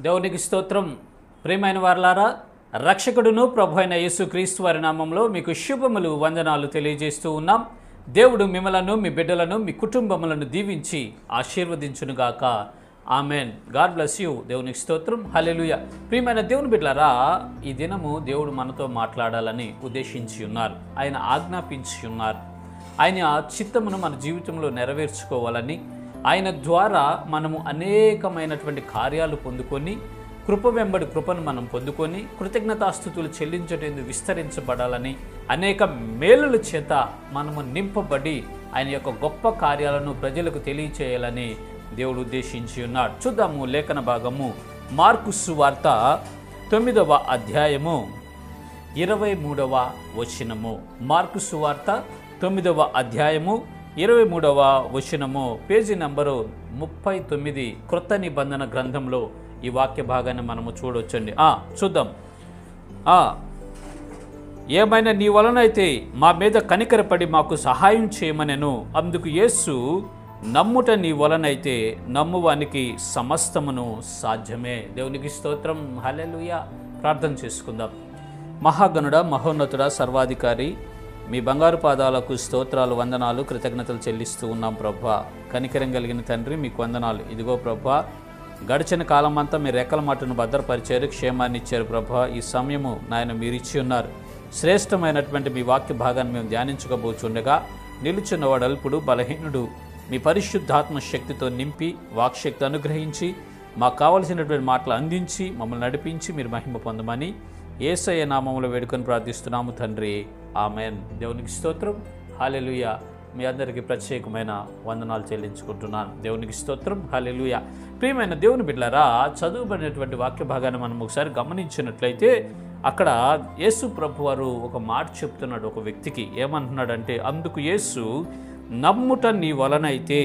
దేవునికి స్తోత్రం. ప్రియమైన వారలారా, రక్షకుడును ప్రభు అయిన యేసుక్రీస్తు వారి నామంలో మీకు శుభములు, వందనాలు తెలియజేస్తూ ఉన్నాం. దేవుడు మిమ్మలను, మీ బిడ్డలను, మీ కుటుంబములను దీవించి ఆశీర్వదించునుగాక. ఆమెన్. God bless you. దేవునికి స్తోత్రం. హల్లెలూయా. ప్రియమైన దేవుని బిడ్డలారా, ఈ దినము దేవుడు మనతో మాట్లాడాలని ఉద్దేశించి ఉన్నారు. ఆయన ఆజ్ఞాపించి ఉన్నారు. ఆయన చిత్తమును మన జీవితంలో నెరవేర్చుకోవాలని, ఆయన ద్వారా మనము అనేకమైనటువంటి కార్యాలు పొందుకొని, కృప వెంబడి కృపను మనం పొందుకొని, కృతజ్ఞతాస్తుతులు చెల్లించటేందుకు విస్తరించబడాలని, అనేక మేలుల చేత మనము నింపబడి ఆయన యొక్క గొప్ప కార్యాలను ప్రజలకు తెలియచేయాలని దేవుడు ఉద్దేశించి ఉన్నాడు. చూద్దాము లేఖన భాగము. మార్కు సువార్త 9వ అధ్యాయము 23వ వచనము. మార్కు సువార్త 9వ అధ్యాయము 23వ వచనము, పేజీ నంబరు 39, క్రొత్త నిబంధన గ్రంథంలో ఈ వాక్య భాగాన్ని మనము చూడొచ్చండి. చూద్దాం. ఏమైనా నీ వలనైతే మా మీద కనికరపడి మాకు సహాయం చేయమనెను. అందుకు యేసు, నమ్ముట నీ వలనైతే నమ్మువానికి సమస్తమును సాధ్యమే. దేవునికి స్తోత్రం. హల్లెలూయా. ప్రార్థన చేసుకుందాం. మహాగణుడ, మహోన్నతుడ, సర్వాధికారి, మీ బంగారు పాదాలకు స్తోత్రాలు, వందనాలు, కృతజ్ఞతలు చెల్లిస్తూ ఉన్నాం ప్రభా. కనికరం కలిగిన తండ్రి, మీకు వందనాలు. ఇదిగో ప్రభా, గడిచిన కాలం అంతా మీ రెక్కల మాటను భద్రపరిచారు, క్షేమాన్ని ఇచ్చారు ప్రభా. ఈ సమయము నాయన మీరు ఇచ్చి ఉన్నారు. శ్రేష్టమైనటువంటి మీ వాక్య భాగాన్ని మేము ధ్యానించకపోతుండగా, నిలుచున్నవాడు అల్పుడు, బలహీనుడు, మీ పరిశుద్ధాత్మ శక్తితో నింపి వాక్శక్తి అనుగ్రహించి మాకు కావలసినటువంటి మాటలు అందించి మమ్మల్ని నడిపించి మీరు మహిమ పొందమని యేసయ్య నామములో వేడుకొని ప్రార్థిస్తున్నాము తండ్రి. ఆమెన్. దేవునికి స్తోత్రం. హల్లెలూయా. మీ అందరికీ ప్రత్యేకమైన వందనాలు చెల్లించుకుంటున్నాను. దేవునికి స్తోత్రం. హల్లెలూయా. ప్రియమైన దేవుని బిడ్డలారా, చదువుబడినటువంటి వాక్య భాగాన్ని మనం ఒకసారి గమనించినట్లయితే, అక్కడ యేసు ప్రభు వారు ఒక మాట చెప్తున్నాడు ఒక వ్యక్తికి. ఏమంటున్నాడంటే, అందుకు యేసు, నమ్ముట నీ వలనైతే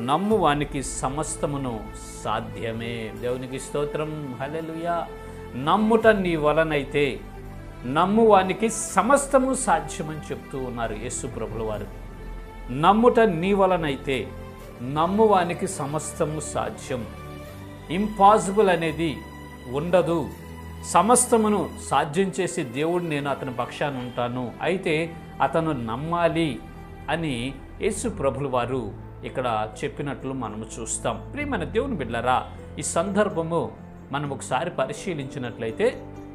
నమ్మువానికి సమస్తమును సాధ్యమే. దేవునికి స్తోత్రం. హల్లెలూయా. నమ్ముట నీ వలనైతే నమ్మువానికి సమస్తము సాధ్యమని చెప్తూ ఉన్నారు యేసు ప్రభుల వారు. నమ్ముట నీ వలనైతే నమ్మువానికి సమస్తము సాధ్యం. ఇంపాసిబుల్ అనేది ఉండదు. సమస్తమును సాధ్యం చేసే దేవుడు నేను అతని పక్షాన ఉంటాను. అయితే అతను నమ్మాలి అని యేసు ప్రభుల వారు ఇక్కడ చెప్పినట్లు మనము చూస్తాం. ప్రియమైన దేవుని బిడ్డలారా, ఈ సందర్భము మనం ఒకసారి పరిశీలించినట్లయితే,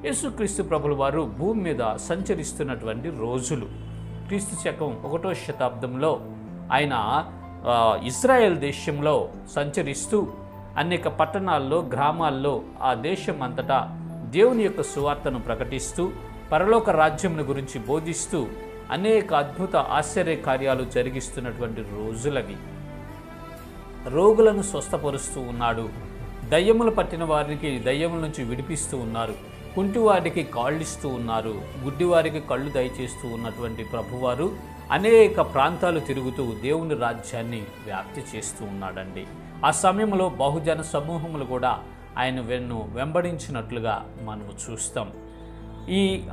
యేసుక్రీస్తు ప్రభుల వారు భూమి మీద సంచరిస్తున్నటువంటి రోజులు. క్రీస్తు శకం 1వ శతాబ్దంలో ఆయన ఇజ్రాయెల్ దేశంలో సంచరిస్తూ అనేక పట్టణాల్లో, గ్రామాల్లో, ఆ దేశం అంతటా దేవుని యొక్క సువార్తను ప్రకటిస్తూ, పరలోక రాజ్యమును గురించి బోధిస్తూ అనేక అద్భుత ఆశ్చర్య కార్యాలు జరిగిస్తున్నటువంటి రోజులవి. రోగులను స్వస్థపరుస్తూ ఉన్నాడు. దయ్యములు పట్టిన వారికి దయ్యముల నుంచి విడిపిస్తూ ఉన్నారు. కుంటివారికి కాళ్ళిస్తూ ఉన్నారు. గుడ్డివారికి కళ్ళు దయచేస్తూ ఉన్నటువంటి ప్రభువారు అనేక ప్రాంతాలు తిరుగుతూ దేవుని రాజ్యాన్ని వ్యాప్తి చేస్తూ ఉన్నాడండి. ఆ సమయంలో బహుజన సమూహములు కూడా ఆయన వెంబడించినట్లుగా మనము చూస్తాం.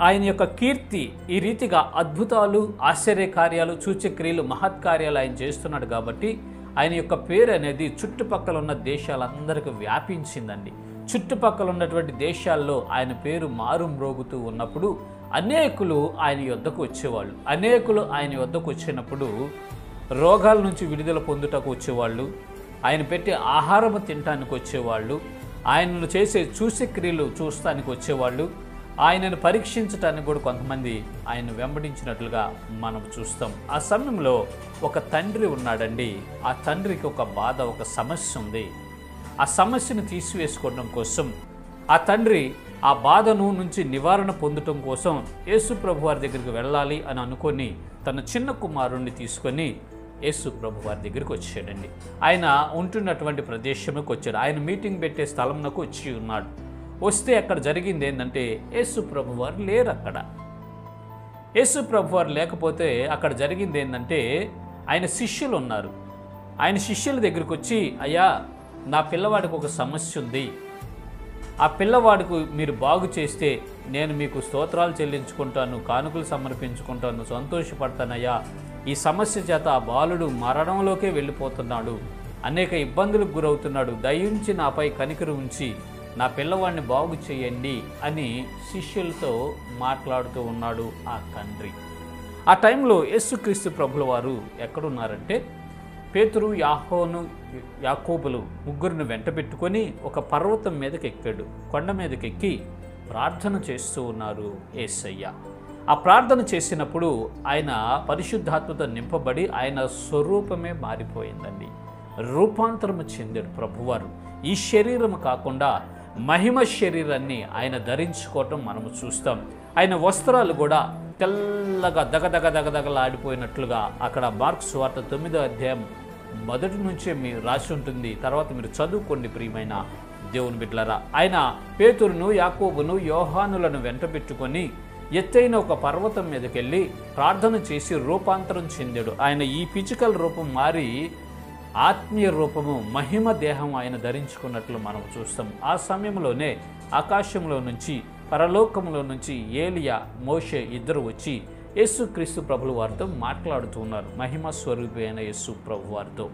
ఆయన యొక్క కీర్తి ఈ రీతిగా అద్భుతాలు, ఆశ్చర్యకార్యాలు, సూచక్రియలు, మహత్కార్యాలు ఆయన చేస్తున్నాడు కాబట్టి ఆయన యొక్క పేరు అనేది చుట్టుపక్కల ఉన్న దేశాలందరికీ వ్యాపించిందండి. చుట్టుపక్కల ఉన్నటువంటి దేశాల్లో ఆయన పేరు మారుమ్రోగుతూ ఉన్నప్పుడు అనేకులు ఆయన యొద్దకు వచ్చేవాళ్ళు. అనేకులు ఆయన యొద్దకు వచ్చినప్పుడు రోగాల నుంచి విడుదల పొందుటకు వచ్చేవాళ్ళు, ఆయన పెట్టే ఆహారము తినటానికి వచ్చేవాళ్ళు, ఆయనను చేసే సూచక్రియలు చూస్తానికి వచ్చేవాళ్ళు, ఆయనను పరీక్షించటానికి కూడా కొంతమంది ఆయన వెంబడించినట్లుగా మనం చూస్తాం. ఆ సమయంలో ఒక తండ్రి ఉన్నాడండి. ఆ తండ్రికి ఒక బాధ, ఒక సమస్య ఉంది. ఆ సమస్యను తీసివేసుకోవడం కోసం ఆ తండ్రి ఆ బాధను నుంచి నివారణ పొందటం కోసం యేసు ప్రభు వారి దగ్గరికి వెళ్ళాలి అని అనుకొని తన చిన్న కుమారుణ్ణి తీసుకొని యేసు ప్రభు వారి దగ్గరికి వచ్చాడండి. ఆయన ఉంటున్నటువంటి ప్రదేశంకి వచ్చాడు. ఆయన మీటింగ్ పెట్టే స్థలంలోకి వచ్చి ఉన్నాడు. వస్తే అక్కడ జరిగింది ఏంటంటే, యేసు ప్రభు వారు లేరు అక్కడ. యేసు ప్రభు వారు లేకపోతే అక్కడ జరిగింది ఏంటంటే, ఆయన శిష్యులు ఉన్నారు. ఆయన శిష్యుల దగ్గరికి వచ్చి, అయ్యా, నా పిల్లవాడికి ఒక సమస్య ఉంది. ఆ పిల్లవాడికి మీరు బాగు చేస్తే నేను మీకు స్తోత్రాలు చెల్లించుకుంటాను, కానుకలు సమర్పించుకుంటాను, సంతోషపడతానయ్యా. ఈ సమస్య చేత ఆ బాలుడు మరణంలోకే వెళ్ళిపోతున్నాడు, అనేక ఇబ్బందులకు గురవుతున్నాడు. దయించి నాపై కనికరు ఉంచి నా పిల్లవాడిని బాగు చేయండి అని శిష్యులతో మాట్లాడుతూ ఉన్నాడు ఆ తండ్రి. ఆ టైంలో యేసుక్రీస్తు ప్రభుల వారు ఎక్కడున్నారంటే పేతురు, యాహోను, యాకోబులు ముగ్గురిని వెంట పెట్టుకొని ఒక పర్వతం మీదకి ఎక్కాడు. కొండ మీదకి ఎక్కి ప్రార్థన చేస్తూ ఉన్నారు యేసయ్య. ఆ ప్రార్థన చేసినప్పుడు ఆయన పరిశుద్ధాత్మతో నింపబడి ఆయన స్వరూపమే మారిపోయిందండి. రూపాంతరము చెందాడు ప్రభువారు. ఈ శరీరం కాకుండా మహిమ శరీరాన్ని ఆయన ధరించుకోవటం మనము చూస్తాం. ఆయన వస్త్రాలు కూడా తెల్లగా దగదగలాడిపోయినట్లుగా అక్కడ మార్కు సువార్త 9వ అధ్యాయం మొదటి నుంచే మీరు రాసి ఉంటుంది. తర్వాత మీరు చదువుకోండి ప్రియమైన దేవుని బిడ్డలారా. ఆయన పేతురును, యాకోబును, యోహానులను వెంట పెట్టుకొని ఎత్తైన ఒక పర్వతం మీదకి వెళ్ళి ప్రార్థన చేసి రూపాంతరం చెందాడు. ఆయన ఈ ఫిజికల్ రూపం మారి ఆత్మీయ రూపము, మహిమ దేహం ఆయన ధరించుకున్నట్లు మనం చూస్తాం. ఆ సమయంలోనే ఆకాశంలో నుంచి, పరలోకంలో నుంచి ఏలియా, మోషే ఇద్దరు వచ్చి యేసుక్రీస్తు ప్రభుల వారితో మాట్లాడుతూ ఉన్నారు. మహిమ స్వరూపి అయిన యేసు ప్రభు వారితో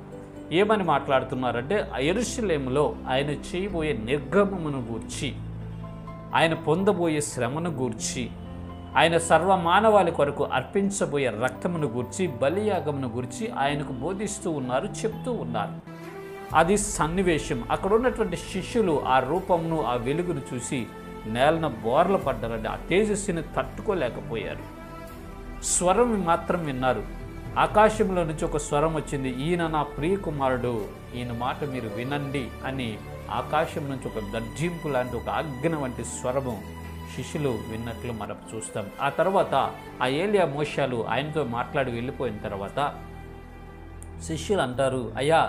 ఏమని మాట్లాడుతున్నారంటే యెరూషలేములో ఆయన చేయబోయే నిర్గమమును గూర్చి, ఆయన పొందబోయే శ్రమను గూర్చి, ఆయన సర్వమానవాళి కొరకు అర్పించబోయే రక్తమును గూర్చి, బలియాగమును గూర్చి ఆయనకు బోధిస్తూ ఉన్నారు, చెప్తూ ఉన్నారు. అది సన్నివేశం. అక్కడ ఉన్నటువంటి శిష్యులు ఆ రూపమును, ఆ వెలుగును చూసి నేలన బోర్ల పడ్డారండి. ఆ తేజస్సుని తట్టుకోలేకపోయారు. స్వరం మాత్రం విన్నారు. ఆకాశంలో నుంచి ఒక స్వరం వచ్చింది, ఈయన నా ప్రియ కుమారుడు, ఈయన మాట మీరు వినండి అని. ఆకాశం నుంచి ఒక గర్జింపు లాంటి, ఒక ఆజ్ఞ వంటి స్వరము శిష్యులు విన్నట్లు మనం చూస్తాం. ఆ తర్వాత ఆ ఏలియా, మోషాలు ఆయనతో మాట్లాడి వెళ్ళిపోయిన తర్వాత శిష్యులు అంటారు, అయ్యా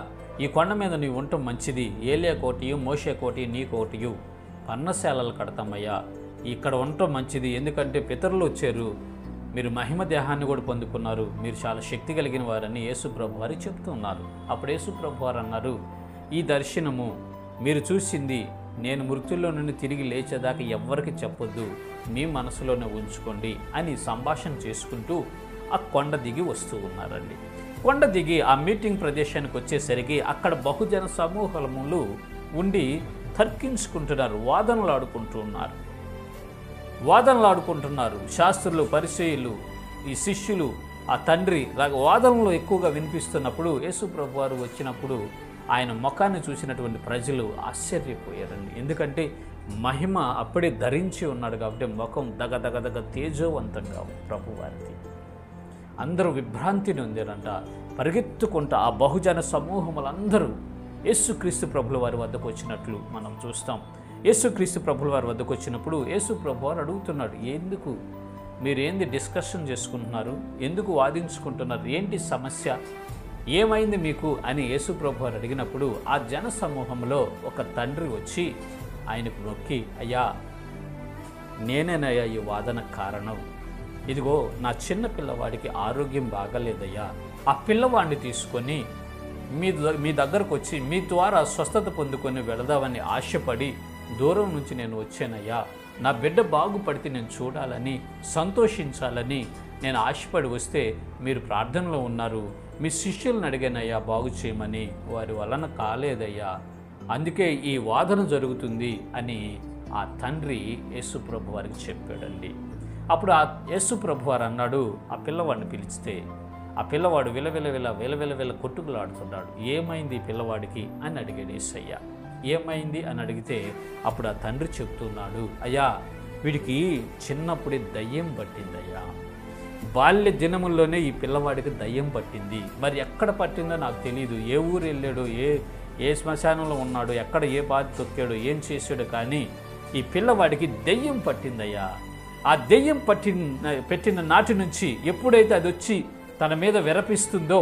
ఈ కొండ మీద నీవు ఉండటం మంచిది. ఏలియా కోటియు, మోషే కోటి, నీ కోటియు పర్ణశాలలు కడతామయ్యా. ఇక్కడ ఉండటం మంచిది, ఎందుకంటే పితరులు వచ్చారు, మీరు మహిమ దేహాన్ని కూడా పొందుకున్నారు, మీరు చాలా శక్తి కలిగిన వారని యేసు ప్రభు వారు చెప్తున్నారు. అప్పుడు యేసు ప్రభు వారు అన్నారు, ఈ దర్శనము మీరు చూసింది నేను మృతుల్లో నుండి తిరిగి లేచేదాకా ఎవ్వరికి చెప్పొద్దు, మీ మనసులోనే ఉంచుకోండి అని సంభాషణ చేసుకుంటూ ఆ కొండ దిగి వస్తూ ఉన్నారండి. కొండ దిగి ఆ మీటింగ్ ప్రదేశానికి వచ్చేసరికి అక్కడ బహుజన సమూహములు ఉండి తర్కించుకుంటున్నారు, వాదనలాడుకుంటున్నారు. శాస్త్రులు, పరిసయ్యులు, ఈ శిష్యులు, ఆ తండ్రి వాదనలు ఎక్కువగా వినిపిస్తున్నప్పుడు యేసు ప్రభు వారు వచ్చినప్పుడు ఆయన ముఖాన్ని చూసినటువంటి ప్రజలు ఆశ్చర్యపోయారండి. ఎందుకంటే మహిమ అప్పుడే ధరించి ఉన్నాడు కాబట్టి ముఖం దగదగదగ తేజోవంతంగా ప్రభువారికి. అందరూ విభ్రాంతిని ఉందేనంట. పరిగెత్తుకుంటా ఆ బహుజన సమూహములందరూ యేసుక్రీస్తు ప్రభుల వారి వద్దకు వచ్చినట్లు మనం చూస్తాం. యేసుక్రీస్తు ప్రభుల వారి వద్దకు వచ్చినప్పుడు యేసు ప్రభు వారు అడుగుతున్నాడు, ఎందుకు మీరేంది డిస్కషన్ చేసుకుంటున్నారు, ఎందుకు వాదించుకుంటున్నారు, ఏంటి సమస్య, ఏమైంది మీకు అని యేసు ప్రభు వారు అడిగినప్పుడు ఆ జన సమూహంలో ఒక తండ్రి వచ్చి ఆయనకు నొక్కి, అయ్యా నేనేనయ్యా ఈ వాదన కారణం, ఇదిగో నా చిన్న పిల్లవాడికి ఆరోగ్యం బాగలేదయ్యా, ఆ పిల్లవాడిని తీసుకొని మీ దగ్గరకు వచ్చి మీ ద్వారా స్వస్థత పొందుకొని వెళదామని ఆశపడి దూరం నుంచి నేను వచ్చానయ్యా. నా బిడ్డ బాగుపడితే నేను చూడాలని, సంతోషించాలని నేను ఆశపడి వస్తే మీరు ప్రార్థనలో ఉన్నారు, మీ శిష్యులను అడిగానయ్యా బాగు చేయమని, వారి వలన కాలేదయ్యా, అందుకే ఈ వాదన జరుగుతుంది అని ఆ తండ్రి యేసు ప్రభు వారికి చెప్పాడండి. అప్పుడు ఆ యేసు ప్రభు వారు అన్నాడు, ఆ పిల్లవాడిని పిలిస్తే ఆ పిల్లవాడు విలవిల కొట్టుకులాడుతున్నాడు. ఏమైంది పిల్లవాడికి అని అడిగాడు యేసయ్య. ఏమైంది అని అడిగితే అప్పుడు ఆ తండ్రి చెప్తున్నాడు, అయ్యా వీడికి చిన్నప్పుడే దయ్యం పట్టిందయ్యా, బాల్య దినముల్లోనే ఈ పిల్లవాడికి దయ్యం పట్టింది. మరి ఎక్కడ పట్టిందో నాకు తెలియదు, ఏ ఊరు వెళ్ళాడో, ఏ శ్మశానంలో ఉన్నాడో, ఎక్కడ ఏ బాధ తొక్కాడో, ఏం చేశాడో, కానీ ఈ పిల్లవాడికి దెయ్యం పట్టిందయ్యా. ఆ దెయ్యం పెట్టిన నాటి నుంచి ఎప్పుడైతే అది వచ్చి తన మీద విరపిస్తుందో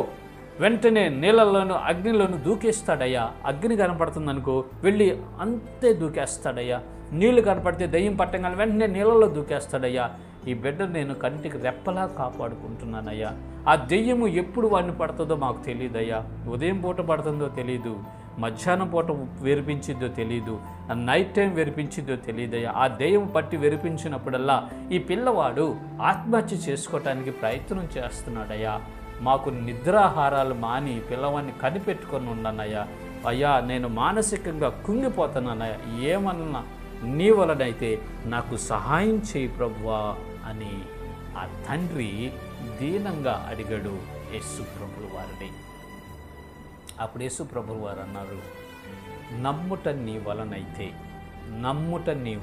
వెంటనే నీళ్ళల్లోనూ అగ్నిలోనూ దూకేస్తాడయ్యా. అగ్ని కనపడుతుందనుకో వెళ్ళి అంతే దూకేస్తాడయ్యా. నీళ్లు కనపడితే దెయ్యం పట్టంగానే వెంటనే నీళ్ళలో దూకేస్తాడయ్యా. ఈ బిడ్డను నేను కంటికి రెప్పలా కాపాడుకుంటున్నానయ్యా. ఆ దెయ్యము ఎప్పుడు వాడిని పడుతుందో మాకు తెలియదయ్యా. ఉదయం పూట పడుతుందో తెలియదు, మధ్యాహ్నం పూట వెరిపించిద్దో తెలియదు, నైట్ టైం వెరిపించిద్దో తెలియదయ్యా. ఆ దెయ్యం పట్టి వెరిపించినప్పుడల్లా ఈ పిల్లవాడు ఆత్మహత్య చేసుకోవటానికి ప్రయత్నం చేస్తున్నాడయ్యా. మాకు నిద్రాహారాలు మాని పిల్లవాడిని కనిపెట్టుకొని ఉన్నానయ్యా. అయ్యా నేను మానసికంగా కుంగిపోతున్నానయ్యా, ఏమన్నా నీ వలనైతే నాకు సహాయం చేయి ప్రభువా అని ఆ తండ్రి దీనంగా అడిగాడు యేసు ప్రభుల వారిని. అప్పుడు యేసు ప్రభుల వారు అన్నారు, నమ్ముట నీ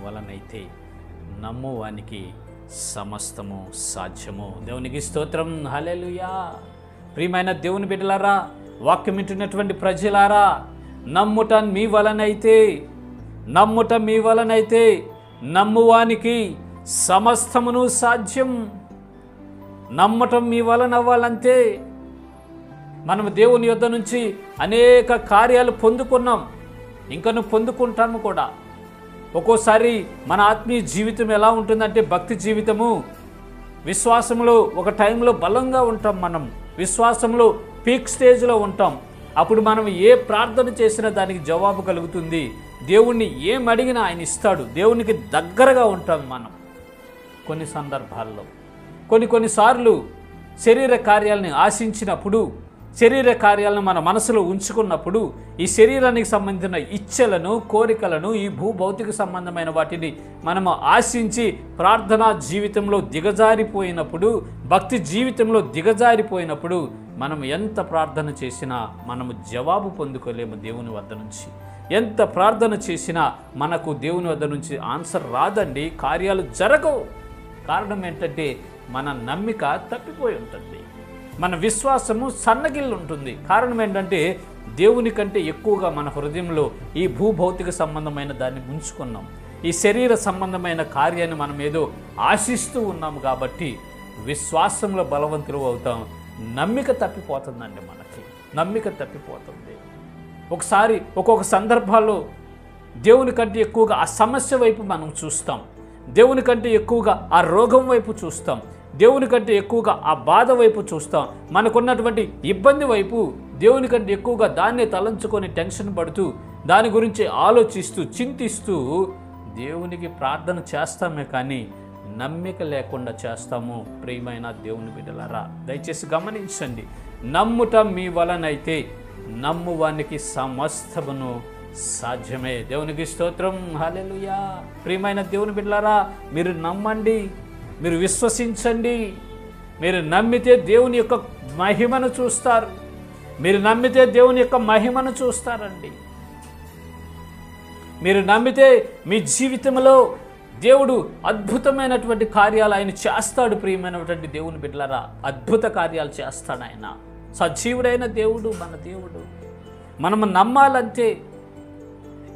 వలనైతే నమ్మువానికి సమస్తము సాధ్యము. దేవునికి స్తోత్రం, హల్లెలూయా. ప్రియమైన దేవుని బిడ్డలారా, వాక్యం వింటున్నటువంటి ప్రజలారా, నమ్ముట మీ వలనైతే నమ్మువానికి సమస్తమును సాధ్యం. నమ్మటం మీ వలన అవ్వాలంతే. మనము దేవుని యొద్ద నుంచి అనేక కార్యాలు పొందుకున్నాం, ఇంకను పొందుకుంటాము కూడా. ఒక్కోసారి మన ఆత్మీయ జీవితం ఎలా ఉంటుందంటే, భక్తి జీవితము, విశ్వాసంలో ఒక టైంలో బలంగా ఉంటాం, మనం విశ్వాసంలో పీక్ స్టేజ్లో ఉంటాం. అప్పుడు మనం ఏ ప్రార్థన చేసినా దానికి జవాబు కలుగుతుంది. దేవుణ్ణి ఏం అడిగినా ఆయన ఇస్తాడు. దేవునికి దగ్గరగా ఉంటాం మనం. కొన్ని సందర్భాల్లో కొన్నిసార్లు శరీర కార్యాలని ఆశించినప్పుడు, శరీర కార్యాలను మన మనసులో ఉంచుకున్నప్పుడు, ఈ శరీరానికి సంబంధించిన ఇచ్ఛలను, కోరికలను, ఈ భూభౌతిక సంబంధమైన వాటిని మనము ఆశించి ప్రార్థనా జీవితంలో దిగజారిపోయినప్పుడు, భక్తి జీవితంలో దిగజారిపోయినప్పుడు మనం ఎంత ప్రార్థన చేసినా మనము జవాబు పొందుకోలేము దేవుని వద్ద నుంచి. ఎంత ప్రార్థన చేసినా మనకు దేవుని వద్ద నుంచి ఆన్సర్ రాదండి, కార్యాలు జరగవు. కారణం ఏంటంటే మన నమ్మిక తప్పిపోయి ఉంటుంది, మన విశ్వాసము సన్నగిల్లు ఉంటుంది. కారణం ఏంటంటే దేవుని కంటే ఎక్కువగా మన హృదయంలో ఈ భూభౌతిక సంబంధమైన దాన్ని ఉంచుకున్నాం. ఈ శరీర సంబంధమైన కార్యాన్ని మనం ఏదో ఆశిస్తూ ఉన్నాము కాబట్టి విశ్వాసంలో బలవంతులు అవుతాం. నమ్మిక తప్పిపోతుందండి, మనకి నమ్మిక తప్పిపోతుంది. ఒకసారి ఒక్కొక్క సందర్భాల్లో దేవుని కంటే ఎక్కువగా ఆ సమస్య వైపు మనం చూస్తాం, దేవుని కంటే ఎక్కువగా ఆ రోగం వైపు చూస్తాం, దేవుని కంటే ఎక్కువగా ఆ బాధ వైపు చూస్తాం. మనకున్నటువంటి ఇబ్బంది వైపు దేవుని కంటే ఎక్కువగా దాన్నే తలంచుకొని టెన్షన్ పడుతూ, దాని గురించి ఆలోచిస్తూ, చింతిస్తూ దేవునికి ప్రార్థన చేస్తామే కానీ నమ్మిక లేకుండా చేస్తాము. ప్రియమైన దేవుని బిడ్డలారా, దయచేసి గమనించండి. నమ్ముట మీ వలనైతే నమ్మువానికి సమస్తమును సాధ్యమే. దేవునికి స్తోత్రం, హల్లెలూయా. ప్రియమైన దేవుని బిడ్డలారా, మీరు నమ్మండి, మీరు విశ్వసించండి. మీరు నమ్మితే దేవుని యొక్క మహిమను చూస్తారు. మీరు నమ్మితే దేవుని యొక్క మహిమను చూస్తారండి. మీరు నమ్మితే మీ జీవితంలో దేవుడు అద్భుతమైనటువంటి కార్యాలు ఆయన చేస్తాడు. ప్రియమైనటువంటి దేవుని బిడ్డలారా, అద్భుత కార్యాలు చేస్తాడు ఆయన. సజీవుడైన దేవుడు మన దేవుడు. మనము నమ్మాలంటే,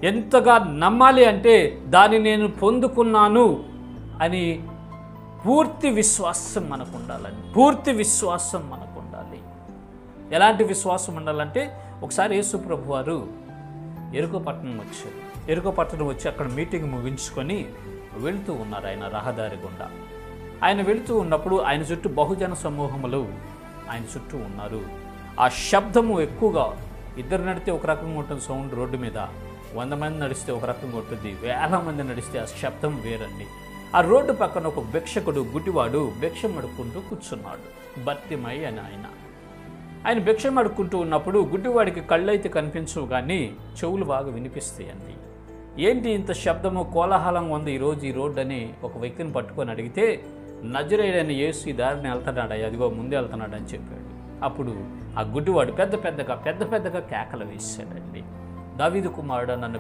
ఎంతగా నమ్మాలి అంటే దాన్ని నేను పొందుకున్నాను అని పూర్తి విశ్వాసం మనకు ఉండాలని, పూర్తి విశ్వాసం మనకు ఉండాలి. ఎలాంటి విశ్వాసం ఉండాలంటే, ఒకసారి యేసు ప్రభు వారు ఎరుకో పట్టణం వచ్చారు. ఎరుకో పట్టణం వచ్చి అక్కడ మీటింగ్ ముగించుకొని వెళుతూ ఉన్నారు ఆయన రహదారి గుండా. ఆయన వెళుతూ ఉన్నప్పుడు ఆయన చుట్టూ బహుజన సమూహములు ఆయన చుట్టూ ఉన్నారు. ఆ శబ్దము ఎక్కువగా, ఇద్దరు నడిస్తే ఒక రకంగా ఉంటుంది సౌండ్ రోడ్డు మీద, 100 మంది నడిస్తే ఒక రకంగా ఉంటుంది, 1000 మంది నడిస్తే ఆ శబ్దం వేరండి. ఆ రోడ్డు పక్కన ఒక భిక్షకుడు, గుడ్డివాడు భిక్షం అడుక్కుంటూ కూర్చున్నాడు, బర్తిమై అని ఆయన భిక్షం అడుక్కుంటూ ఉన్నప్పుడు గుడ్డివాడికి కళ్ళైతే కనిపించవు కానీ చెవులు బాగా వినిపిస్తాయండి. ఏంటి ఇంత శబ్దము, కోలాహలంగా ఉంది ఈరోజు ఈ రోడ్డు అని ఒక వ్యక్తిని పట్టుకొని అడిగితే, నజరేయుడైన యేసు ఈ దారిని వెళ్తున్నాడు, అదిగో ముందే వెళ్తున్నాడు అని చెప్పాడు. అప్పుడు ఆ గుడ్డివాడు పెద్ద పెద్దగా కేకలు వేశాడండి. దావీదు కుమారుడు నన్ను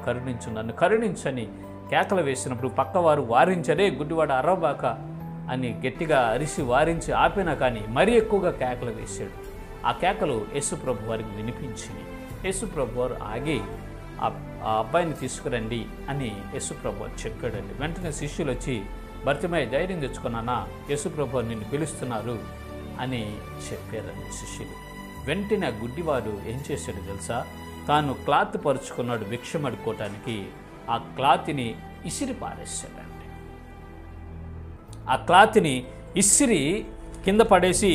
కరుణించని కేకలు వేసినప్పుడు పక్కవారు వారించరే, గుడ్డివాడు అరవబాక అని గట్టిగా అరిసి వారించి ఆపినా కానీ మరీ ఎక్కువగా కేకలు వేశాడు. ఆ కేకలు యేసుప్రభు వారికి వినిపించింది. యేసుప్రభు వారు ఆగి ఆ అబ్బాయిని తీసుకురండి అని యేసుప్రభు వారు చెప్పాడండి. వెంటనే శిష్యులు వచ్చి, బర్తిమై ధైర్యం తెచ్చుకున్నానా, యేసుప్రభు వారు నిన్ను పిలుస్తున్నారు అని చెప్పారండి శిష్యులు. వెంటనే ఆ గుడ్డివాడు ఏం చేశాడు తెలుసా, తాను క్లాత్ పరుచుకున్నాడు భిక్షం అడుక్కోవటానికి, ఆ క్లాత్ని ఇసిరి పారేశాడండి. ఆ క్లాత్ని ఇసిరి కింద పడేసి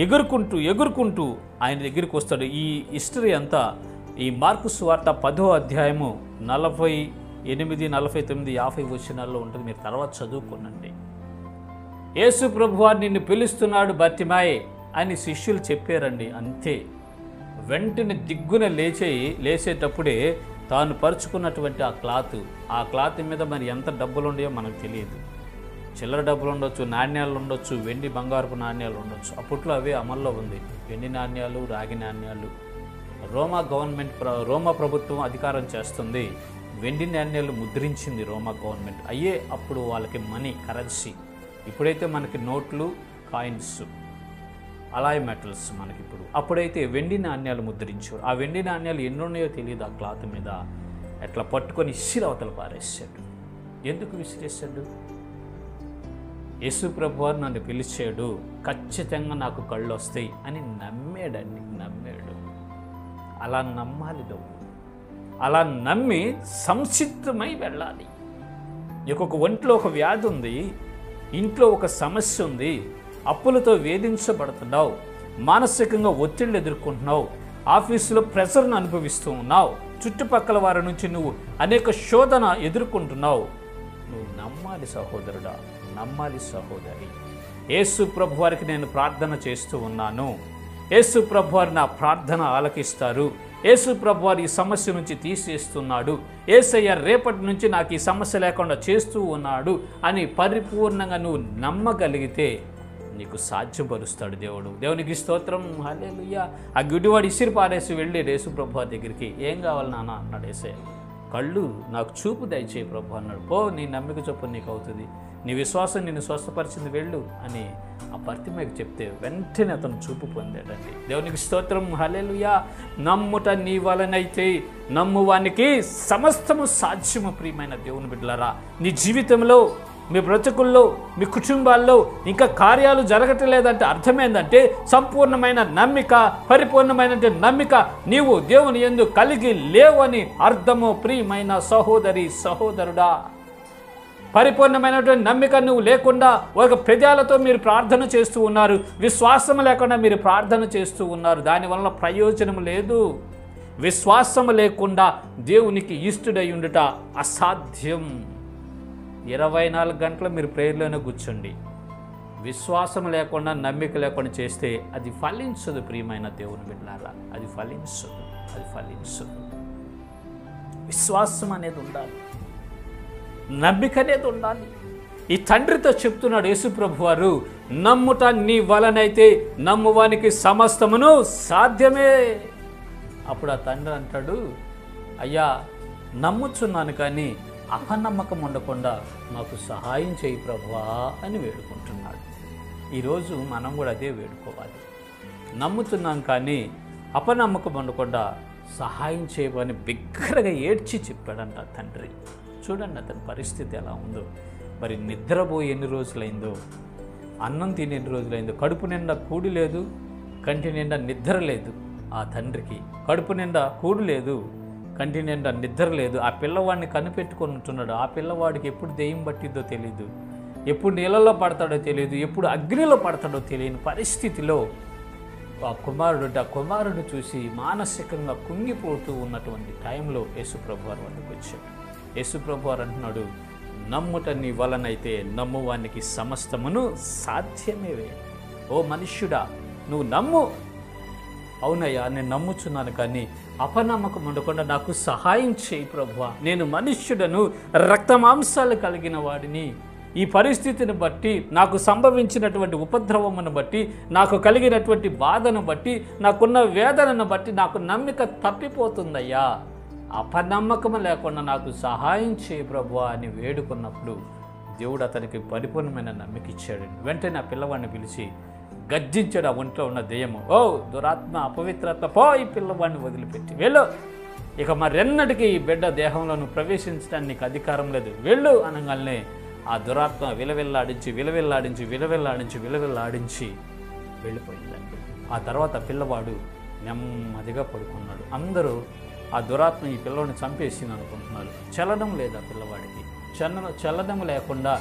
ఎగురుకుంటూ ఆయన దగ్గరికి వస్తాడు. ఈ హిస్టరీ అంతా ఈ మార్కు సువార్త 10వ అధ్యాయము 48, 49, 50 వచనాల్లో ఉంటుంది. మీరు తర్వాత చదువుకోనండి. యేసు ప్రభువారు నిన్ను పిలుస్తున్నాడు బర్తిమాయ్ అని శిష్యులు చెప్పారండి. అంతే, వెంటనే దిగ్గున లేచేటప్పుడే తాను పరుచుకున్నటువంటి ఆ క్లాత్ మీద మరి ఎంత డబ్బులు ఉన్నాయో మనకు తెలియదు. చిల్లర డబ్బులు ఉండొచ్చు, నాణ్యాలు ఉండొచ్చు, వెండి బంగారపు నాణ్యాలు ఉండొచ్చు. అప్పట్లో అవే అమల్లో ఉంది, వెండి నాణ్యాలు, రాగి నాణ్యాలు. రోమా ప్రభుత్వం అధికారం చేస్తుంది. వెండి నాణ్యాలు ముద్రించింది రోమా గవర్నమెంట్. అయ్యే అప్పుడు వాళ్ళకి మనీ, కరెన్సీ. ఇప్పుడైతే మనకి నోట్లు, కాయిన్స్, అలాయ్ మెటల్స్ మనకి ఇప్పుడు. అప్పుడైతే వెండి నాణ్యాలు ముద్రించారు. ఆ వెండి నాణ్యాలు ఎన్నున్నాయో తెలియదు. ఆ క్లాత్ మీద ఎట్లా పట్టుకొని అవతల పారేసాడు. ఎందుకు విసిరేశాడు? యేసు ప్రభువారు నన్ను పిలిచాడు, ఖచ్చితంగా నాకు కళ్ళు వస్తాయి అని నమ్మాడు. అలా నమ్మాలి దేవుడు. అలా నమ్మి సంసిద్ధమై వెళ్ళాలి. నీకు ఒంట్లో ఒక వ్యాధి ఉంది, ఇంట్లో ఒక సమస్య ఉంది, అప్పులతో వేధించబడుతున్నావు, మానసికంగా ఒత్తిళ్ళు ఎదుర్కొంటున్నావు, ఆఫీసులో ప్రెషర్ను అనుభవిస్తూ ఉన్నావు, చుట్టుపక్కల వారి నుంచి నువ్వు అనేక శోధన ఎదుర్కొంటున్నావు. నువ్వు నమ్మాలి సహోదరుడా, నమ్మాలి సహోదరి. యేసు ప్రభువారికి నేను ప్రార్థన చేస్తూ ఉన్నాను. యేసు ప్రభువారు నా ప్రార్థన ఆలకిస్తారు. యేసు ప్రభువారు ఈ సమస్య నుంచి తీసేస్తున్నాడు. యేసయ్య రేపటి నుంచి నాకు ఈ సమస్య లేకుండా చేస్తూ ఉన్నాడు అని పరిపూర్ణంగా నువ్వు నమ్మగలిగితే నీకు సాధ్యపరుస్తాడు దేవుడు. దేవునికి స్తోత్రం, హల్లెలూయా. ఆ గుడ్డివాడు ఇసిరి పారేసి వెళ్ళి యేసు ప్రభువారి దగ్గరికి, ఏం కావాలి నాన్న అన్నాడు యేసయ్య. కళ్ళు నాకు చూపు దయచేయి ప్రభు అన్నాడు. పో, నీ నమ్మిక చొప్పున నీకు అవుతుంది, నీ విశ్వాసం నిన్ను స్వస్థపరిచింది, వెళ్ళు అని ఆ భర్తిమేకు చెప్తే వెంటనే అతను చూపు పొందాడండి. దేవునికి స్తోత్రం, హల్లెలూయా. నమ్ముట నీ వలనైతే నమ్మువానికి సమస్తము సాధ్యము. ప్రియమైన దేవుని బిడ్డలారా, నీ జీవితంలో, మీ బ్రతుకుల్లో, మీ కుటుంబాల్లో ఇంకా కార్యాలు జరగట్లేదంటే అర్థమైందంటే సంపూర్ణమైన నమ్మిక, పరిపూర్ణమైన నమ్మిక నీవు దేవుని యందు కలిగి లేవని అర్థము. ప్రియమైన సహోదరి, సహోదరుడా, పరిపూర్ణమైనటువంటి నమ్మిక నువ్వు లేకుండా ఒక పెదాలతో మీరు ప్రార్థన చేస్తూ ఉన్నారు, విశ్వాసం లేకుండా మీరు ప్రార్థన చేస్తూ ఉన్నారు, దానివల్ల ప్రయోజనం లేదు. విశ్వాసం లేకుండా దేవునికి ఇష్టడై ఉండుట అసాధ్యం. 24 గంటలు మీరు ప్రేయర్లోనే కూర్చోండి, విశ్వాసం లేకుండా, నమ్మిక లేకుండా చేస్తే అది ఫలించదు. ప్రియమైన దేవుని బిడ్డలారా, అది ఫలించదు. విశ్వాసం అనేది ఉండాలి, నమ్మిక అనేది ఉండాలి. ఈ తండ్రితో చెప్తున్నాడు యేసు ప్రభువారు, నమ్ముట నీ వలనైతే నమ్మువానికి సమస్తమును సాధ్యమే. అప్పుడు ఆ తండ్రి అంటాడు, అయ్యా నమ్ముచున్నాను కానీ అపనమ్మకం ఉండకుండా నాకు సహాయం చేయి ప్రభువా అని వేడుకుంటున్నాడు. ఈరోజు మనం కూడా అదే వేడుకోవాలి. నమ్ముతున్నాం కానీ అపనమ్మకం ఉండకుండా సహాయం చేయమని బిగ్గరగా ఏడ్చి చెప్పాడంట తండ్రి. చూడండి అతని పరిస్థితి ఎలా ఉందో. మరి నిద్రపోయి ఎన్ని రోజులైందో, అన్నం తిని ఎన్ని రోజులైందో, కడుపు నిండా కూడి లేదు, కంటి నిండా నిద్ర లేదు. ఆ తండ్రికి కడుపు నిండా కూడు లేదు, కంటి నిండా నిద్ర లేదు. ఆ పిల్లవాడిని కనిపెట్టుకొని ఉంటున్నాడు. ఆ పిల్లవాడికి ఎప్పుడు దెయ్యం పట్టిద్దో తెలియదు, ఎప్పుడు నీళ్ళలో పడతాడో తెలియదు, ఎప్పుడు అగ్నిలో పడతాడో తెలియని పరిస్థితిలో ఆ కుమారుడు చూసి మానసికంగా కుంగిపోతూ ఉన్నటువంటి టైంలో యేసు ప్రభువారు వద్దకు వచ్చాడు. యేసు ప్రభువారు అంటున్నాడు, నమ్ముట నీ వలనైతే నమ్మువానికి సమస్తమును సాధ్యమేవే. ఓ మనుష్యుడా, నువ్వు నమ్ము. అవునయ్యా, నేను నమ్ముచున్నాను కానీ అపనమ్మకం ఉండకుండా నాకు సహాయం చేయి ప్రభువా. నేను మనుష్యుడను, రక్తమాంసాలు కలిగిన వాడిని. ఈ పరిస్థితిని బట్టి, నాకు సంభవించినటువంటి ఉపద్రవమును బట్టి, నాకు కలిగినటువంటి బాధను బట్టి, నాకున్న వేదనను బట్టి నాకు నమ్మిక తప్పిపోతుందయ్యా. అపనమ్మకం లేకుండా నాకు సహాయం చేయి ప్రభువా అని వేడుకున్నప్పుడు దేవుడు అతనికి పరిపూర్ణమైన నమ్మిక ఇచ్చాడు. వెంటనే ఆ పిల్లవాడిని పిలిచి గర్జించాడు ఆ ఒంట్లో ఉన్న దెయ్యము. ఓ దురాత్మ, అపవిత్రాత్మ, పో, ఈ పిల్లవాడిని వదిలిపెట్టి వెళ్ళు. ఇక మరెన్నటికీ ఈ బిడ్డ దేహంలో ప్రవేశించడానికి నీకు అధికారం లేదు, వెళ్ళు అనగానే ఆ దురాత్మ విలవిల్లాడించి వెళ్ళిపోయిందండి. ఆ తర్వాత పిల్లవాడు నెమ్మదిగా పడుకున్నాడు. అందరూ ఆ దురాత్మ ఈ పిల్లవాడిని చంపేసింది అనుకుంటున్నారు. చలనం లేదు ఆ పిల్లవాడికి. చలనం లేకుండా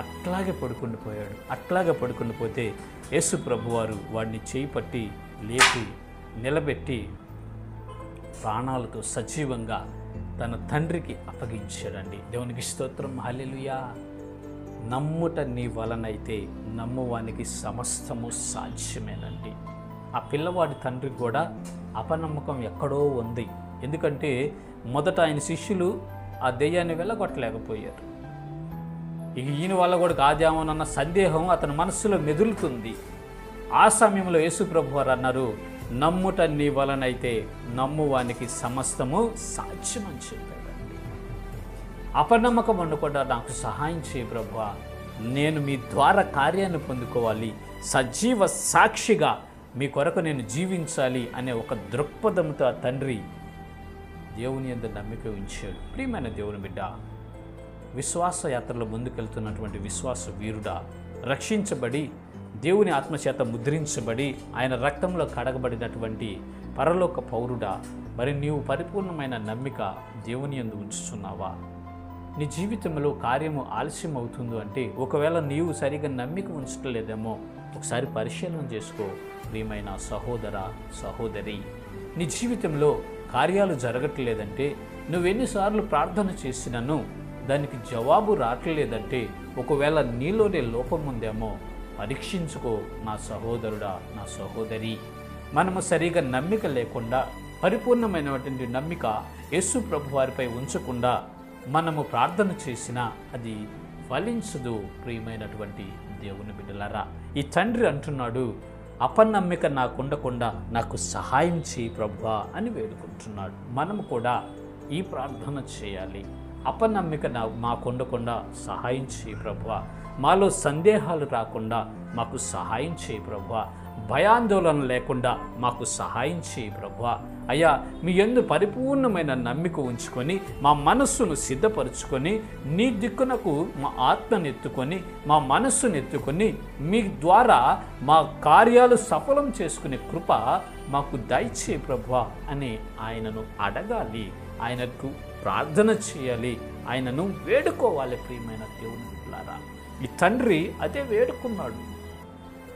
అట్లాగే పడుకుండిపోయాడు. అట్లాగే పడుకుండిపోతే యేసు ప్రభువారు వాడిని చేయి పట్టి లేపి నిలబెట్టి ప్రాణాలతో సజీవంగా తన తండ్రికి అప్పగించాడండి. దేవునికి స్తోత్రం, హల్లెలూయా. నమ్ముట నీ వలనైతే నమ్మువానికి సమస్తము సాధ్యమేనండి. ఆ పిల్లవాడి తండ్రికి కూడా అపనమ్మకం ఎక్కడో ఉంది. ఎందుకంటే మొదట ఆయన శిష్యులు ఆ దెయ్యాన్ని వెళ్ళగొట్టలేకపోయారు. ఇక ఈయన వల్ల కూడా కాదేమోనన్న సందేహం అతని మనస్సులో మెదులుతుంది. ఆ సమయంలో యేసు ప్రభువారు అన్నారు, నమ్ముట నీ వలనైతే నమ్మువానికి సమస్తము సాధ్యమని చెప్పాడండి. అపనమ్మకం ఉండకుండా నాకు సహాయం చేయి ప్రభువా, నేను మీ ద్వారా కార్యాన్ని పొందుకోవాలి, సజీవ సాక్షిగా మీ కొరకు నేను జీవించాలి అనే ఒక దృక్పథంతో ఆ తండ్రి దేవుని యందు నమ్మిక ఉంచాడు. ప్రియమైన దేవుని బిడ్డ, విశ్వాస యాత్రలో ముందుకెళ్తున్నటువంటి విశ్వాస వీరుడా, రక్షించబడి దేవుని ఆత్మచేత ముద్రించబడి ఆయన రక్తంలో కడగబడినటువంటి పరలోక పౌరుడా, మరి నీవు పరిపూర్ణమైన నమ్మిక దేవుని యందు ఉంచుతున్నావా? నీ జీవితంలో కార్యము ఆలస్యం అవుతుందో అంటే ఒకవేళ నీవు సరిగా నమ్మిక ఉంచట్లేదేమో ఒకసారి పరిశీలన చేసుకో. ప్రియమైన సహోదర సహోదరి, నీ జీవితంలో కార్యాలు జరగట్లేదంటే, నువ్వెన్నిసార్లు ప్రార్థన చేసినను దానికి జవాబు రావట్లేదంటే ఒకవేళ నీలోనే లోపం ఉందేమో పరీక్షించుకో నా సహోదరుడా, నా సహోదరి. మనము సరిగా నమ్మిక లేకుండా, పరిపూర్ణమైనటువంటి నమ్మిక యేసు ప్రభు వారిపై ఉంచకుండా మనము ప్రార్థన చేసినా అది ఫలించదు. ప్రియమైనటువంటి దేవుని బిడ్డలారా, ఈ తండ్రి అంటున్నాడు, అపనమ్మిక నాకుండకుండా నాకు సహాయం చేయి ప్రభువా అని వేడుకుంటున్నాడు. మనము కూడా ఈ ప్రార్థన చేయాలి. అపనమ్మిక మాకుండకుండా సహాయం చేయి ప్రభువా, మాలో సందేహాలు రాకుండా మాకు సహాయం చేయి ప్రభువా, భయాందోళన లేకుండా మాకు సహాయం చేయి ప్రభువా. అయ్యా, మీ యందు పరిపూర్ణమైన నమ్మిక ఉంచుకొని మా మనస్సును సిద్ధపరుచుకొని నీ దిక్కునకు మా ఆత్మను ఎత్తుకొని మా మనస్సును ఎత్తుకొని మీ ద్వారా మా కార్యాలు సఫలం చేసుకునే కృప మాకు దయచేయి ప్రభువా అని ఆయనను అడగాలి, ఆయనకు ప్రార్థన చేయాలి, ఆయనను వేడుకోవాలి. ప్రియమైన దేవుని బిడ్డలారా, ఈ తండ్రి అదే వేడుకున్నాడు.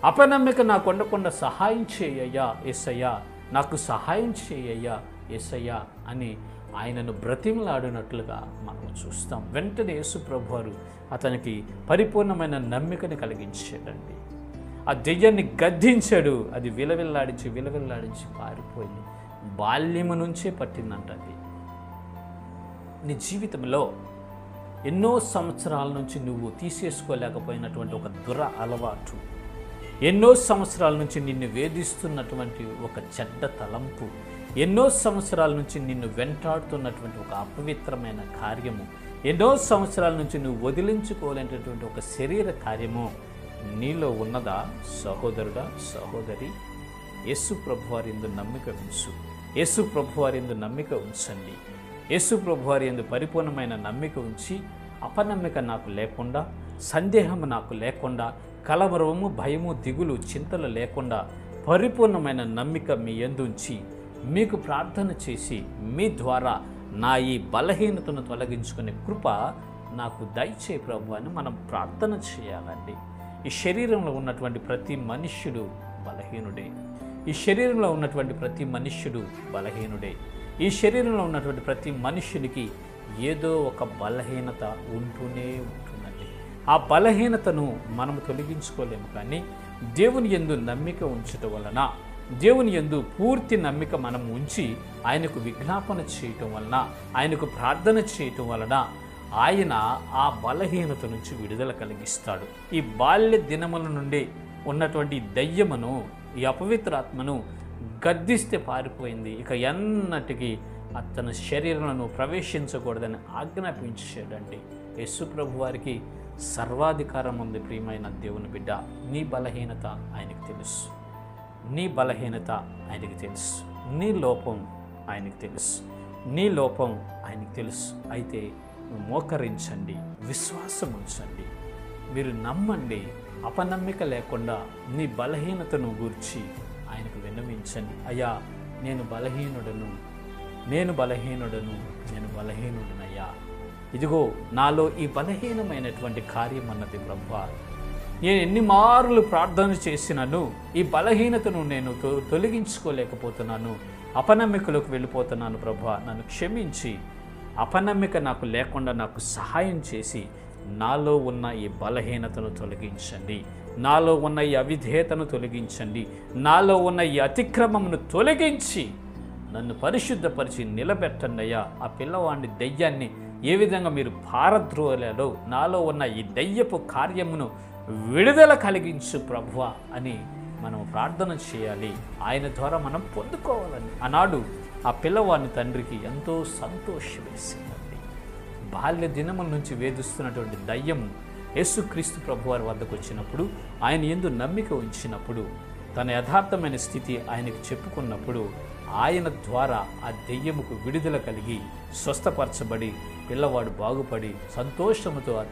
అపనమ్మిక నాకు ఉండకుండా సహాయం చేయయ్యా యేసయ్యా, నాకు సహాయం చేయయ్యా యేసయ్యా అని ఆయనను బ్రతిమలాడినట్లుగా మనం చూస్తాం. వెంటనే యేసు ప్రభువారు అతనికి పరిపూర్ణమైన నమ్మికని కలిగించాడండి. ఆ దెయ్యాన్ని గద్దించాడు, అది విలవిల్లాడించి పారిపోయింది. బాల్యము నుంచే పట్టిందంటది. నీ జీవితంలో ఎన్నో సంవత్సరాల నుంచి నువ్వు తీసేసుకోలేకపోయినటువంటి ఒక అలవాటు, ఎన్నో సంవత్సరాల నుంచి నిన్ను వేధిస్తున్నటువంటి ఒక చెడ్డ తలంపు, ఎన్నో సంవత్సరాల నుంచి నిన్ను వెంటాడుతున్నటువంటి ఒక అపవిత్రమైన కార్యము, ఎన్నో సంవత్సరాల నుంచి నువ్వు వదిలించుకోలేనటువంటి ఒక శరీర కార్యము నీలో ఉన్నదా? సహోదరుడా, సహోదరి, యేసు ప్రభువారి యందు నమ్మిక ఉంచు. యేసు ప్రభువారి యందు నమ్మిక ఉంచండి. యేసు ప్రభువారి యందు పరిపూర్ణమైన నమ్మిక ఉంచి, అపనమ్మిక నాకు లేకుండా, సందేహము నాకు లేకుండా, కలవరము, భయము, దిగులు, చింతలు లేకుండా పరిపూర్ణమైన నమ్మిక మీ యందు ఉంచి మీకు ప్రార్థన చేసి మీ ద్వారా నా ఈ బలహీనతను తొలగించుకునే కృప నాకు దయచేయి ప్రభు అని మనం ప్రార్థన చేయాలండి. ఈ శరీరంలో ఉన్నటువంటి ప్రతి మనుష్యుడు బలహీనుడే. ఈ శరీరంలో ఉన్నటువంటి ప్రతి మనుష్యుడు బలహీనుడే. ఈ శరీరంలో ఉన్నటువంటి ప్రతి మనుష్యునికి ఏదో ఒక బలహీనత ఉంటూనే ఉంటుందండి. ఆ బలహీనతను మనము తొలగించుకోలేము, కానీ దేవుని యందు నమ్మిక ఉంచటం వలన, దేవుని యందు పూర్తి నమ్మిక మనం ఉంచి ఆయనకు విజ్ఞాపన చేయటం వలన, ఆయనకు ప్రార్థన చేయటం వలన ఆయన ఆ బలహీనత నుంచి విడుదల కలిగిస్తాడు. ఈ బాల్య దినముల నుండి ఉన్నటువంటి దయ్యమును, ఈ అపవిత్రాత్మను గద్దిస్తే పారిపోయింది. ఇక ఎన్నటికీ అతని శరీరంలో ప్రవేశించకూడదని ఆజ్ఞాపించాడండి. యేసు ప్రభు వారికి సర్వాధికారం ఉంది. ప్రియమైన దేవుని బిడ్డ, నీ బలహీనత ఆయనకు తెలుసు, నీ బలహీనత ఆయనకు తెలుసు, నీ లోపం ఆయనకు తెలుసు, నీ లోపం ఆయనకు తెలుసు. అయితే మోకరించండి, విశ్వాసం ఉంచండి, మీరు నమ్మండి. అపనమ్మిక లేకుండా నీ బలహీనతను గూర్చి ఆయనకు విన్నవించండి. అయ్యా, నేను బలహీనుడను, నేను బలహీనుడనయ్యా. ఇదిగో నాలో ఈ బలహీనమైనటువంటి కార్యం అన్నది ప్రభువా. నేను ఎన్ని మార్లు ప్రార్థన చేసినను ఈ బలహీనతను నేను తొలగించుకోలేకపోతున్నాను, అపనమ్మికలోకి వెళ్ళిపోతున్నాను ప్రభువా. నన్ను క్షమించి అపనమ్మిక నాకు లేకుండా నాకు సహాయం చేసి నాలో ఉన్న ఈ బలహీనతను తొలగించండి, నాలో ఉన్న ఈ అవిధేయతను తొలగించండి, నాలో ఉన్న ఈ అతిక్రమమును తొలగించి నన్ను పరిశుద్ధపరిచి నిలబెట్టండి అయ్యా. ఆ పిల్లవాడిని దెయ్యాన్ని ఏ విధంగా మీరు పారద్రోలాలో నాలో ఉన్న ఈ దెయ్యపు కార్యమును విడుదల కలిగించు ప్రభువా అని మనం ప్రార్థన చేయాలి. ఆయన ద్వారా మనం పొందుకోవాలని. ఆనాడు ఆ పిల్లవాడిని తండ్రికి ఎంతో సంతోషం వేసిందండి. బాల్య దినముల నుంచి వేధిస్తున్నటువంటి దయ్యం యేసుక్రీస్తు ప్రభువారి వద్దకు వచ్చినప్పుడు, ఆయన యందు నమ్మిక ఉంచినప్పుడు, తన యథార్థమైన స్థితి ఆయనకు చెప్పుకున్నప్పుడు, ఆయన ద్వారా ఆ దెయ్యముకు విడుదల కలిగి స్వస్థపరచబడి పిల్లవాడు బాగుపడి సంతోషముతో ఆ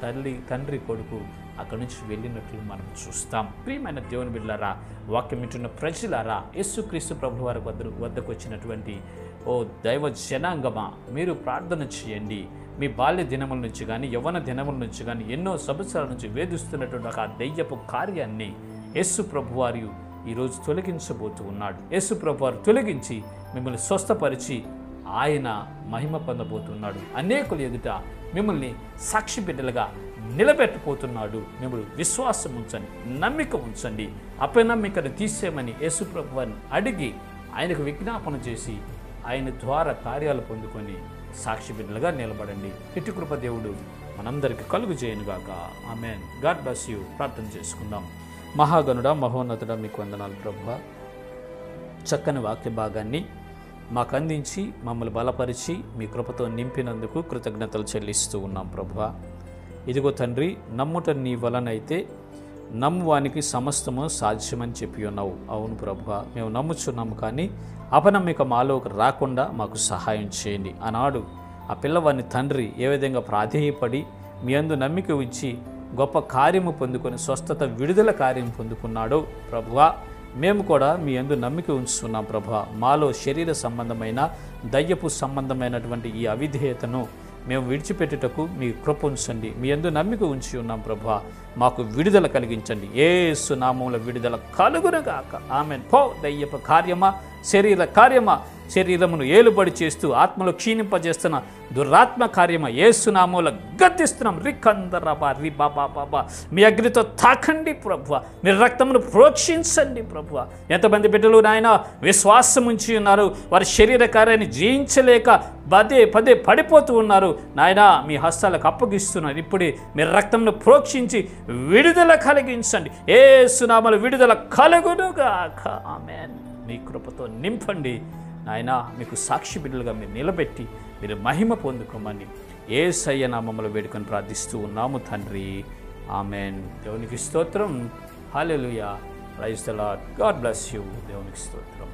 తండ్రి కొడుకు అక్కడి నుంచి వెళ్ళినట్లు మనం చూస్తాం. ప్రియమైన దేవుని బిడ్డలారా, వాక్యం వింటున్న ప్రజలారా, యేసుక్రీస్తు ప్రభువారి వద్దకు వచ్చినటువంటి ఓ దైవ జనాంగమా, మీరు ప్రార్థన చేయండి. మీ బాల్య దినముల నుంచి కానీ యవ్వన దినముల నుంచి కానీ ఎన్నో సంవత్సరాల నుంచి వేధిస్తున్నటువంటి ఆ దెయ్యపు కార్యాన్ని యేసు ప్రభువారు ఈరోజు తొలగించబోతూ ఉన్నాడు. యేసు ప్రభువారు తొలగించి మిమ్మల్ని స్వస్థపరిచి ఆయన మహిమ పొందబోతున్నాడు. అనేకులు ఎదుట మిమ్మల్ని సాక్షి బిడ్డలుగా నిలబెట్టబోతున్నాడు. మిమ్మల్ని విశ్వాసం ఉంచండి, నమ్మిక ఉంచండి. అపనమ్మికను తీసేయమని యేసు ప్రభువారిని అడిగి ఆయనకు విజ్ఞాపన చేసి ఆయన ద్వారా కార్యాలు పొందుకొని సాక్షి బిడ్డలుగా నిలబడండి. ఇటు కృప దేవుడు మనందరికీ కలుగు చేయనుగాక. ఆమేన్. God bless you. ప్రార్థన చేసుకుందాం. మహాగణుడా, మహోన్నతుడా, మీకు వందనాలు ప్రభువా. చక్కని వాక్య భాగాన్ని మాకు అందించి మమ్మల్ని బలపరిచి మీ కృపతో నింపినందుకు కృతజ్ఞతలు చెల్లిస్తూ ఉన్నాం ప్రభువా. ఇదిగో తండ్రి, నమ్ముట నీ వలనైతే నమ్మువానికి సమస్తము సాధ్యమని చెప్పి ఉన్నావు. అవును ప్రభువా, మేము నమ్ముచున్నాము, కానీ అపనమ్మిక మాలోకి రాకుండా మాకు సహాయం చేయండి. ఆనాడు ఆ పిల్లవాడిని తండ్రి ఏ విధంగా ప్రాధేయపడి మీ అందు నమ్మిక ఉంచి గొప్ప కార్యము పొందుకొని స్వస్థత విడుదల కార్యం పొందుకున్నాడో ప్రభువా, మేము కూడా మీ యందు నమ్మిక ఉంచుతున్నాం ప్రభువా. మాలో శరీర సంబంధమైన దయ్యపు సంబంధమైనటువంటి ఈ అవిధేయతను మేము విడిచిపెట్టుటకు మీ కృప ఉంచండి. మీ యందు నమ్మిక ఉంచి ఉన్నాం ప్రభువా. మాకు విడుదల కలిగించండి. యేసు నామములో విడుదల కలుగునుగాక. ఆమేన్. పో దయ్యపు కార్యమా, శరీర కార్యమా, శరీరమును ఏలుబడి చేస్తూ ఆత్మలో క్షీణింపజేస్తున్న దురాత్మ కార్యమా, యేసు నామములో గద్దిస్తున్నాం. రికందరబా రి బాబా బాబా, మీ అగ్నితో తాకండి ప్రభువా. మీ రక్తమును ప్రోక్షించండి ప్రభువా. ఎంతమంది బిడ్డలు నాయన విశ్వాసం ఉంచి ఉన్నారు, వారి శరీర కార్యాన్ని జయించలేక పదే పదే పడిపోతూ ఉన్నారు. నాయన మీ హస్తాలకు అప్పగిస్తున్నారు. ఇప్పుడే మీ రక్తమును ప్రోక్షించి విడుదల కలిగించండి. యేసు నామములో విడుదల కలుగునుగాక. ఆమేన్. మీ కృపతో నింపండి నాయన. మీకు సాక్షి బిడ్డలుగా మీరు నిలబెట్టి మీరు మహిమ పొందుకోమని యేసయ్య నామములో వేడుకొని ప్రార్థిస్తూ ఉన్నాము తండ్రి. ఆమేన్. దేవునికి స్తోత్రం. Hallelujah. Praise the Lord. God bless you. దేవునికి స్తోత్రం.